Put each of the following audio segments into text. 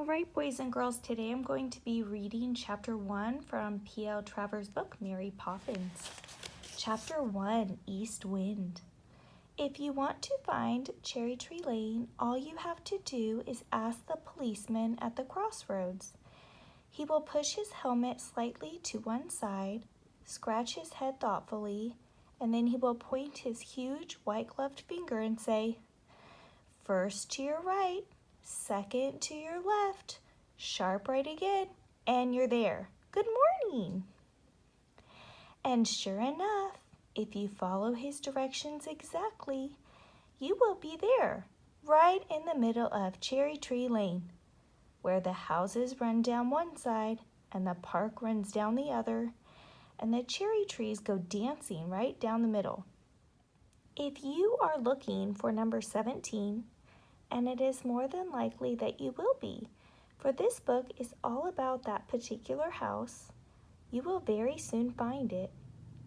All right, boys and girls, today I'm going to be reading Chapter 1 from P.L. Travers' book, Mary Poppins. Chapter 1, East Wind. If you want to find Cherry Tree Lane, all you have to do is ask the policeman at the crossroads. He will push his helmet slightly to one side, scratch his head thoughtfully, and then he will point his huge white-gloved finger and say, "First to your right, second to your left, sharp right again, and you're there. Good morning." And sure enough, if you follow his directions exactly, you will be there, right in the middle of Cherry Tree Lane, where the houses run down one side and the park runs down the other, and the cherry trees go dancing right down the middle. If you are looking for number 17, and it is more than likely that you will be, for this book is all about that particular house, you will very soon find it.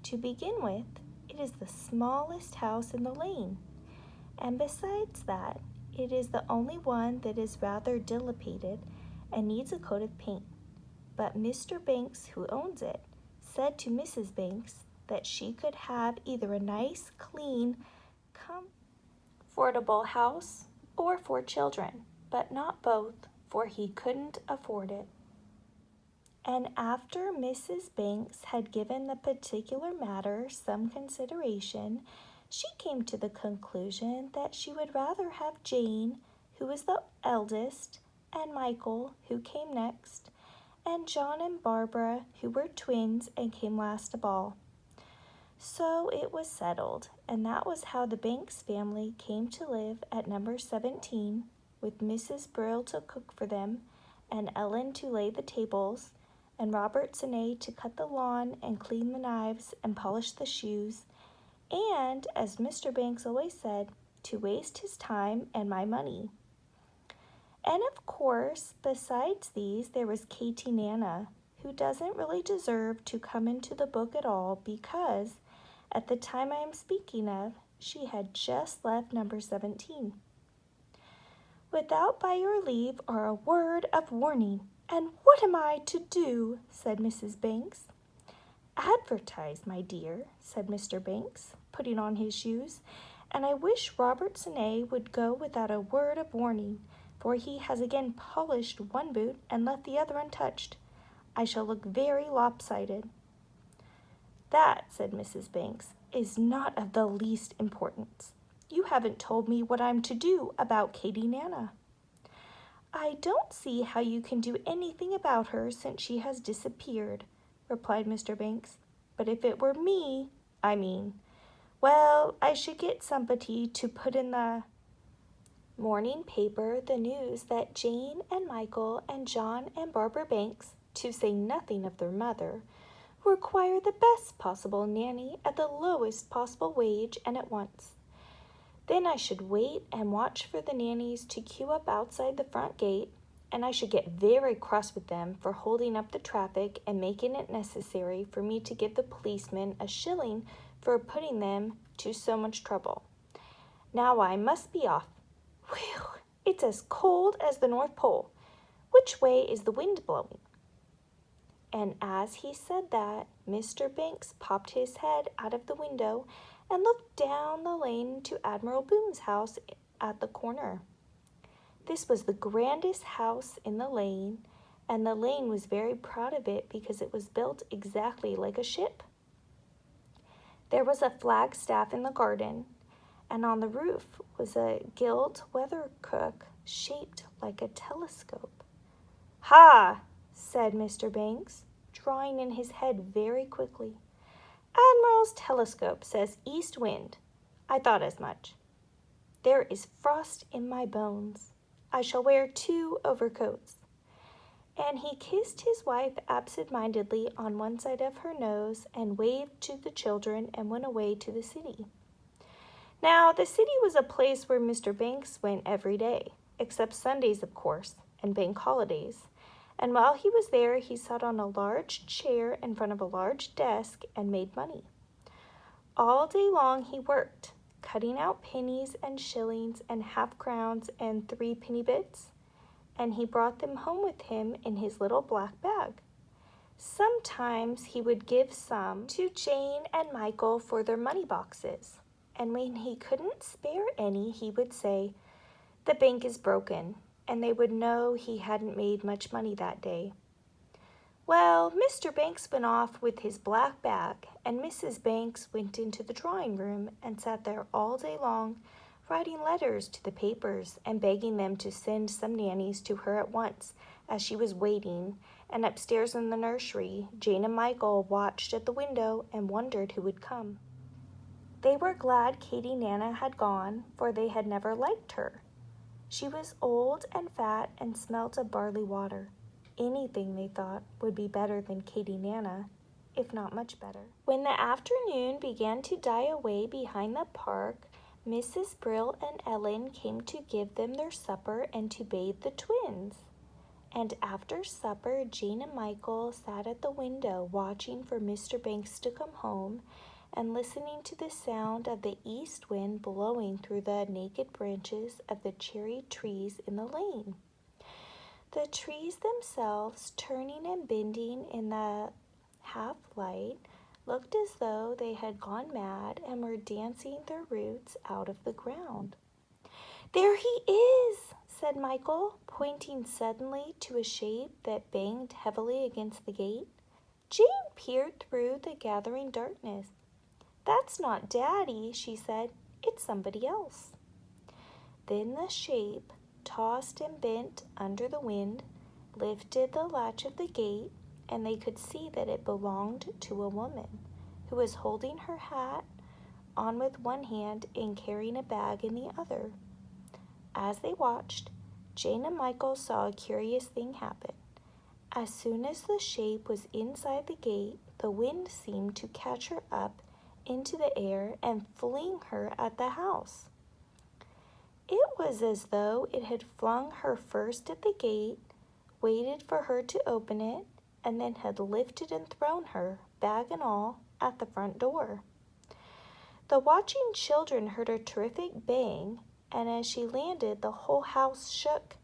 To begin with, it is the smallest house in the lane, and besides that, it is the only one that is rather dilapidated and needs a coat of paint. But Mr. Banks, who owns it, said to Mrs. Banks that she could have either a nice, clean, comfortable house or 4 children, but not both, for he couldn't afford it. And after Mrs. Banks had given the particular matter some consideration, she came to the conclusion that she would rather have Jane, who was the eldest, and Michael, who came next, and John and Barbara, who were twins and came last of all. So it was settled, and that was how the Banks family came to live at number 17, with Mrs. Brill to cook for them, and Ellen to lay the tables, and Robert Senet to cut the lawn and clean the knives and polish the shoes, and, as Mr. Banks always said, to waste his time and my money. And of course, besides these, there was Katie Nana, who doesn't really deserve to come into the book at all because, at the time I am speaking of, she had just left number 17. "Without by your leave or a word of warning, and what am I to do?" said Mrs. Banks. "Advertise, my dear," said Mr. Banks, putting on his shoes, "and I wish Robert Senet would go without a word of warning, for he has again polished one boot and left the other untouched. I shall look very lopsided." "That," said Mrs. Banks, "is not of the least importance. You haven't told me what I'm to do about Katie Nana." "I don't see how you can do anything about her since she has disappeared," replied Mr. Banks. "But if it were me, well, I should get somebody to put in the morning paper the news that Jane and Michael and John and Barbara Banks, to say nothing of their mother, require the best possible nanny at the lowest possible wage and at once. Then I should wait and watch for the nannies to queue up outside the front gate, and I should get very cross with them for holding up the traffic and making it necessary for me to give the policeman a shilling for putting them to so much trouble. Now I must be off. Whew, it's as cold as the North Pole. Which way is the wind blowing?" And as he said that, Mr. Banks popped his head out of the window and looked down the lane to Admiral Boone's house at the corner. This was the grandest house in the lane, and the lane was very proud of it because it was built exactly like a ship. There was a flagstaff in the garden, and on the roof was a gilt weathercock shaped like a telescope. "Ha!" said Mr. Banks, drawing in his head very quickly. "Admiral's telescope says east wind. I thought as much. There is frost in my bones. I shall wear 2 overcoats." And he kissed his wife absent-mindedly on one side of her nose and waved to the children and went away to the city. Now, the city was a place where Mr. Banks went every day, except Sundays, of course, and bank holidays. And while he was there, he sat on a large chair in front of a large desk and made money. All day long he worked, cutting out pennies and shillings and half-crowns and 3-penny bits, and he brought them home with him in his little black bag. Sometimes he would give some to Jane and Michael for their money boxes, and when he couldn't spare any, he would say, "The bank is broken," and they would know he hadn't made much money that day. Well, Mr. Banks went off with his black bag, and Mrs. Banks went into the drawing room and sat there all day long, writing letters to the papers and begging them to send some nannies to her at once, as she was waiting, and upstairs in the nursery, Jane and Michael watched at the window and wondered who would come. They were glad Katie Nana had gone, for they had never liked her. She was old and fat and smelt of barley water. Anything, they thought, would be better than Katie Nana, if not much better. When the afternoon began to die away behind the park, Mrs. Brill and Ellen came to give them their supper and to bathe the twins. And after supper, Jane and Michael sat at the window watching for Mr. Banks to come home and listening to the sound of the east wind blowing through the naked branches of the cherry trees in the lane. The trees themselves, turning and bending in the half-light, looked as though they had gone mad and were dancing their roots out of the ground. "There he is," said Michael, pointing suddenly to a shape that banged heavily against the gate. Jane peered through the gathering darkness. "That's not Daddy," she said. "It's somebody else." Then the shape, tossed and bent under the wind, lifted the latch of the gate, and they could see that it belonged to a woman who was holding her hat on with one hand and carrying a bag in the other. As they watched, Jane and Michael saw a curious thing happen. As soon as the shape was inside the gate, the wind seemed to catch her up into the air and fling her at the house. It was as though it had flung her first at the gate, waited for her to open it, and then had lifted and thrown her, bag and all, at the front door. The watching children heard a terrific bang, and as she landed, the whole house shook.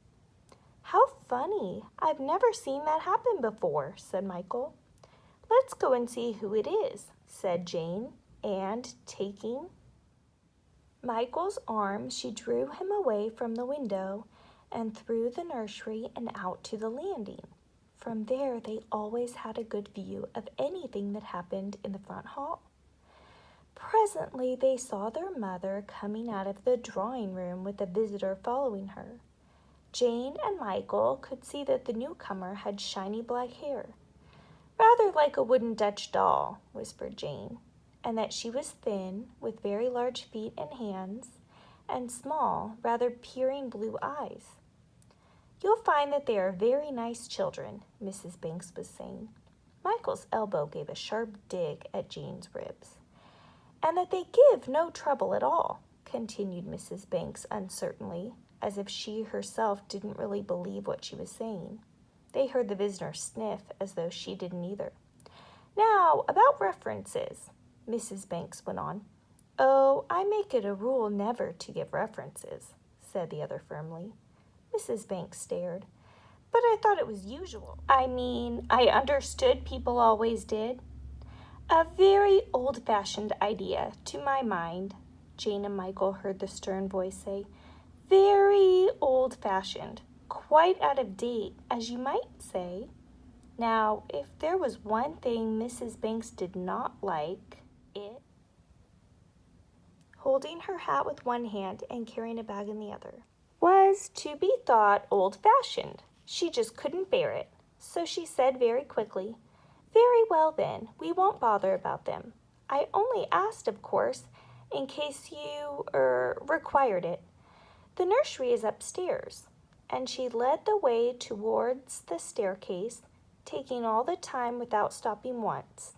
"How funny! I've never seen that happen before," said Michael. "Let's go and see who it is," said Jane, and taking Michael's arm, she drew him away from the window and through the nursery and out to the landing. From there, they always had a good view of anything that happened in the front hall. Presently, they saw their mother coming out of the drawing room with a visitor following her. Jane and Michael could see that the newcomer had shiny black hair. "Rather like a wooden Dutch doll," whispered Jane, and that she was thin, with very large feet and hands, and small, rather peering blue eyes. "You'll find that they are very nice children," Mrs. Banks was saying. Michael's elbow gave a sharp dig at Jane's ribs. "And that they give no trouble at all," continued Mrs. Banks uncertainly, as if she herself didn't really believe what she was saying. They heard the visitor sniff as though she didn't either. "Now, about references," Mrs. Banks went on. "Oh, I make it a rule never to give references," said the other firmly. Mrs. Banks stared. "But I thought it was usual. I understood people always did." "A very old-fashioned idea, to my mind," Jane and Michael heard the stern voice say. "Very old-fashioned. Quite out of date, as you might say." Now, if there was one thing Mrs. Banks did not like, it holding her hat with one hand and carrying a bag in the other, was to be thought old-fashioned. She just couldn't bear it. So she said very quickly, "Very well then, we won't bother about them. I only asked, of course, in case you required it. The nursery is upstairs." And she led the way towards the staircase, taking all the time without stopping once.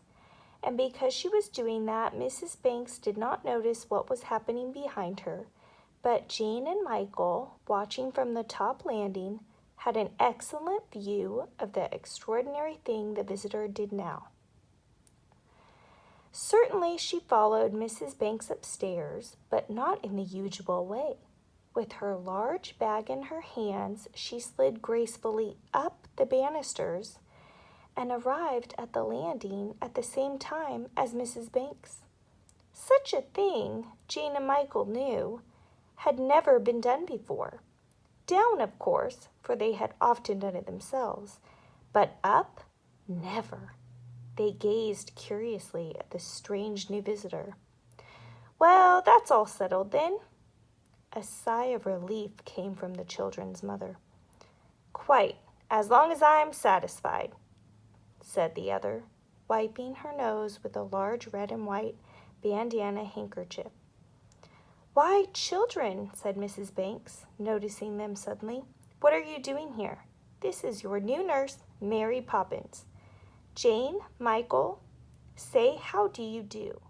And because she was doing that, Mrs. Banks did not notice what was happening behind her, but Jane and Michael, watching from the top landing, had an excellent view of the extraordinary thing the visitor did now. Certainly she followed Mrs. Banks upstairs, but not in the usual way. With her large bag in her hands, she slid gracefully up the banisters and arrived at the landing at the same time as Mrs. Banks. Such a thing, Jane and Michael knew, had never been done before. Down, of course, for they had often done it themselves, but up, never. They gazed curiously at the strange new visitor. "Well, that's all settled then." A sigh of relief came from the children's mother. "Quite, as long as I'm satisfied," said the other, wiping her nose with a large red and white bandana handkerchief. "Why, children," said Mrs. Banks, noticing them suddenly, "what are you doing here? This is your new nurse, Mary Poppins. Jane, Michael, say how do you do.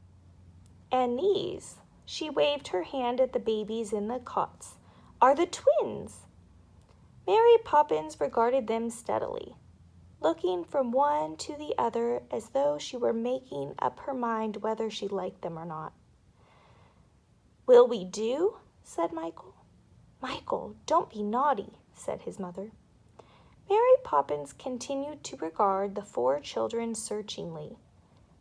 And these," she waved her hand at the babies in the cots, "are the twins." Mary Poppins regarded them steadily, looking from one to the other as though she were making up her mind whether she liked them or not. "Will we do?" said Michael. "Michael, don't be naughty," said his mother. Mary Poppins continued to regard the four children searchingly.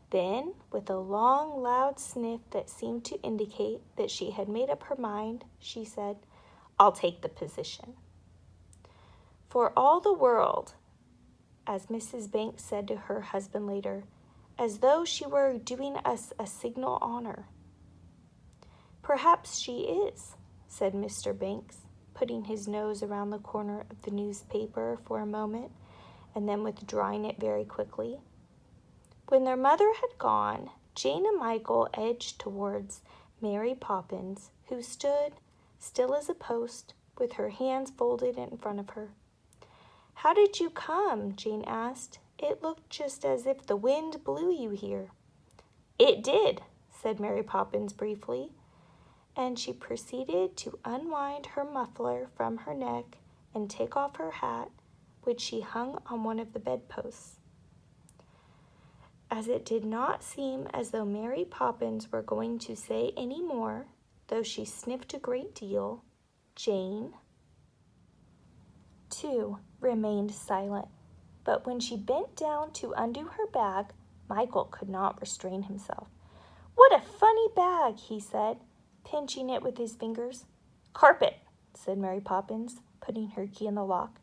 Then, with a long, loud sniff that seemed to indicate that she had made up her mind, she said, "I'll take the position." "For all the world," as Mrs. Banks said to her husband later, "as though she were doing us a signal honor." "Perhaps she is," said Mr. Banks, putting his nose around the corner of the newspaper for a moment and then withdrawing it very quickly. When their mother had gone, Jane and Michael edged towards Mary Poppins, who stood, still as a post, with her hands folded in front of her. "How did you come?" Jane asked. "It looked just as if the wind blew you here." "It did," said Mary Poppins briefly, and she proceeded to unwind her muffler from her neck and take off her hat, which she hung on one of the bedposts. As it did not seem as though Mary Poppins were going to say any more, though she sniffed a great deal, Jane, too, remained silent. But when she bent down to undo her bag, Michael could not restrain himself. "What a funny bag," he said, pinching it with his fingers. "Carpet," said Mary Poppins, putting her key in the lock.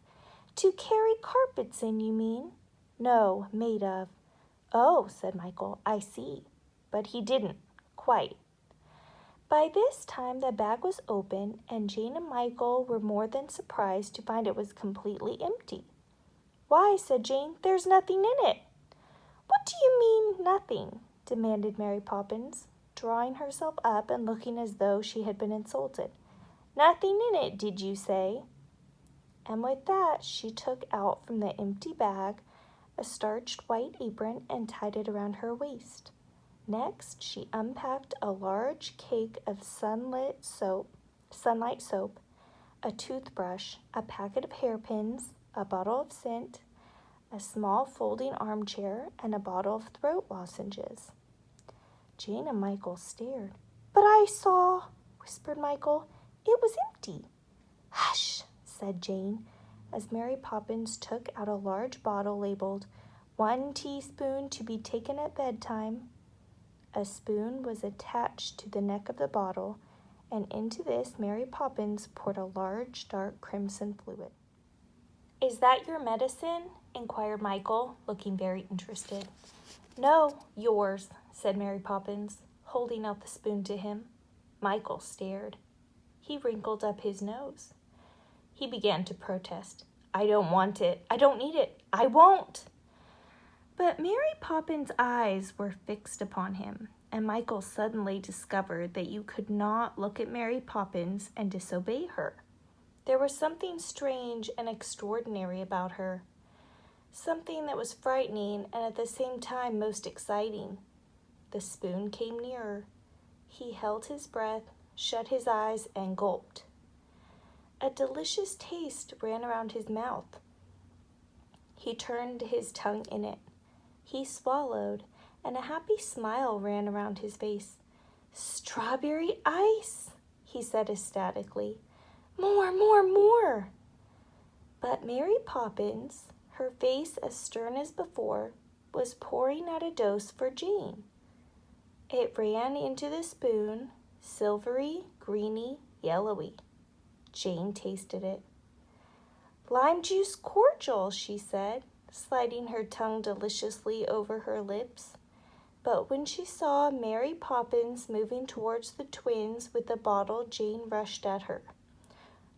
"To carry carpets in, you mean?" "No, made of." "Oh," said Michael, "I see." But he didn't, quite. By this time the bag was open, and Jane and Michael were more than surprised to find it was completely empty. "Why," said Jane, "there's nothing in it." "What do you mean, nothing?" demanded Mary Poppins, drawing herself up and looking as though she had been insulted. "Nothing in it, did you say?" And with that she took out from the empty bag a starched white apron and tied it around her waist. Next, she unpacked a large cake of sunlight soap, a toothbrush, a packet of hairpins, a bottle of scent, a small folding armchair, and a bottle of throat lozenges. Jane and Michael stared. "But I saw," whispered Michael, "it was empty." "Hush," said Jane, as Mary Poppins took out a large bottle labeled 1 teaspoon to be taken at bedtime. A spoon was attached to the neck of the bottle, and into this Mary Poppins poured a large, dark crimson fluid. "Is that your medicine?" inquired Michael, looking very interested. "No, yours," said Mary Poppins, holding out the spoon to him. Michael stared. He wrinkled up his nose. He began to protest. "I don't want it. I don't need it. I won't." But Mary Poppins' eyes were fixed upon him, and Michael suddenly discovered that you could not look at Mary Poppins and disobey her. There was something strange and extraordinary about her, something that was frightening and at the same time most exciting. The spoon came nearer. He held his breath, shut his eyes, and gulped. A delicious taste ran around his mouth. He turned his tongue in it. He swallowed, and a happy smile ran around his face. "Strawberry ice," he said ecstatically. More, more, more! But Mary Poppins, her face as stern as before, was pouring out a dose for Jane. It ran into the spoon, silvery, greeny, yellowy. Jane tasted it. "Lime juice cordial," she said, sliding her tongue deliciously over her lips. But when she saw Mary Poppins moving towards the twins with the bottle, Jane rushed at her.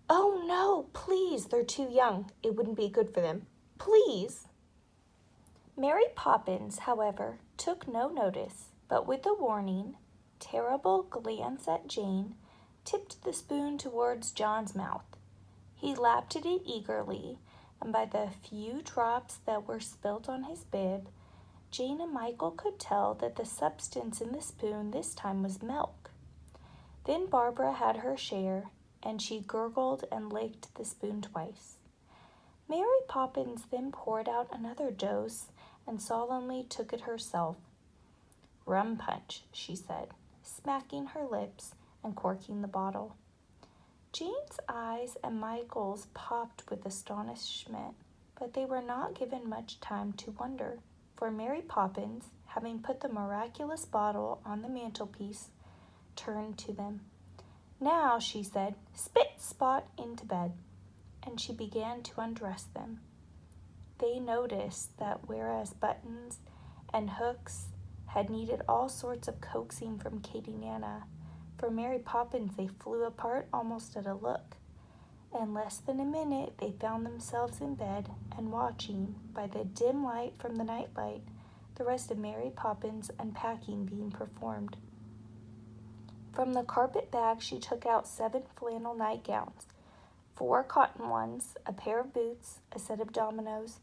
"Oh, no, please, they're too young. It wouldn't be good for them. Please." Mary Poppins, however, took no notice, but with a warning, terrible glance at Jane, tipped the spoon towards John's mouth. He lapped at it eagerly, and by the few drops that were spilt on his bib, Jane and Michael could tell that the substance in the spoon this time was milk. Then Barbara had her share, and she gurgled and licked the spoon twice. Mary Poppins then poured out another dose and solemnly took it herself. "Rum punch," she said, smacking her lips and corking the bottle. Jane's eyes and Michael's popped with astonishment, but they were not given much time to wonder, for Mary Poppins, having put the miraculous bottle on the mantelpiece, turned to them. "Now," she said, "spit Spot into bed," and she began to undress them. They noticed that whereas buttons and hooks had needed all sorts of coaxing from Katie Nana, for Mary Poppins they flew apart almost at a look. In less than a minute they found themselves in bed and watching, by the dim light from the nightlight, the rest of Mary Poppins' unpacking being performed. From the carpet bag she took out 7 flannel nightgowns, 4 cotton ones, a pair of boots, a set of dominoes,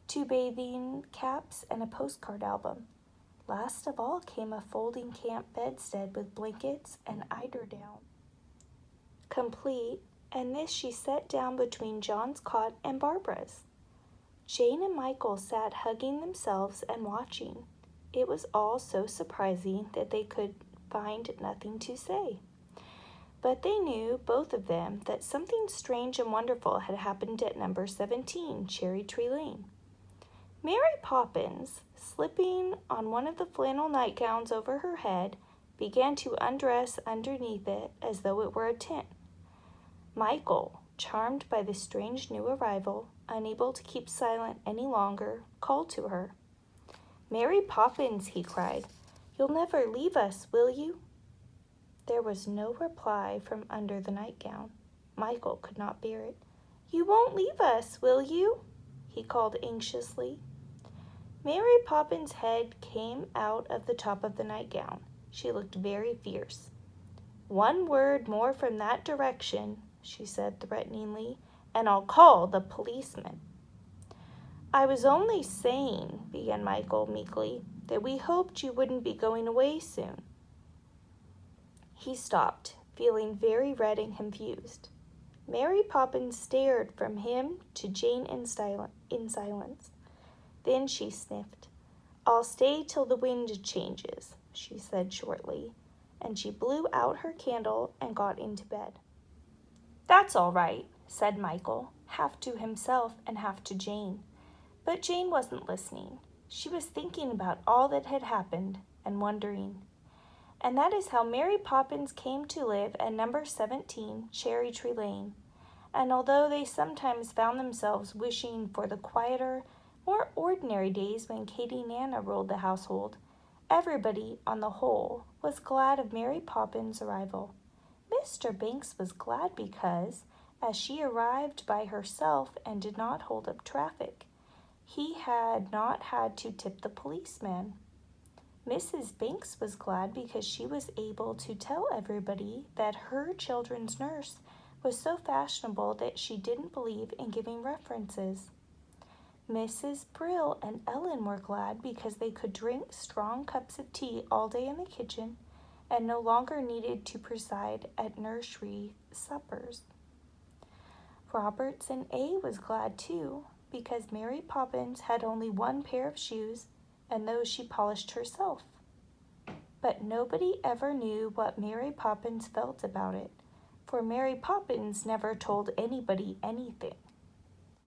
2 bathing caps, and a postcard album. Last of all came a folding camp bedstead with blankets and eiderdown, complete, and this she set down between John's cot and Barbara's. Jane and Michael sat hugging themselves and watching. It was all so surprising that they could find nothing to say. But they knew, both of them, that something strange and wonderful had happened at number 17, Cherry Tree Lane. Mary Poppins, slipping on one of the flannel nightgowns over her head, began to undress underneath it as though it were a tent. Michael, charmed by the strange new arrival, unable to keep silent any longer, called to her. "Mary Poppins," he cried, "you'll never leave us, will you?" There was no reply from under the nightgown. Michael could not bear it. "You won't leave us, will you?" he called anxiously. Mary Poppins' head came out of the top of the nightgown. She looked very fierce. "One word more from that direction," she said threateningly, "and I'll call the policeman." "I was only saying," began Michael meekly, "that we hoped you wouldn't be going away soon." He stopped, feeling very red and confused. Mary Poppins stared from him to Jane in silence. Then she sniffed. "I'll stay till the wind changes," she said shortly, and she blew out her candle and got into bed. "That's all right," said Michael, half to himself and half to Jane. But Jane wasn't listening. She was thinking about all that had happened and wondering. And that is how Mary Poppins came to live at number 17, Cherry Tree Lane. And although they sometimes found themselves wishing for the quieter, more ordinary days when Katie Nana ruled the household, everybody, on the whole, was glad of Mary Poppins' arrival. Mr. Banks was glad because, as she arrived by herself and did not hold up traffic, he had not had to tip the policeman. Mrs. Banks was glad because she was able to tell everybody that her children's nurse was so fashionable that she didn't believe in giving references. Mrs. Brill and Ellen were glad because they could drink strong cups of tea all day in the kitchen and no longer needed to preside at nursery suppers. Robertson A. was glad too because Mary Poppins had only 1 pair of shoes, and those she polished herself. But nobody ever knew what Mary Poppins felt about it, for Mary Poppins never told anybody anything.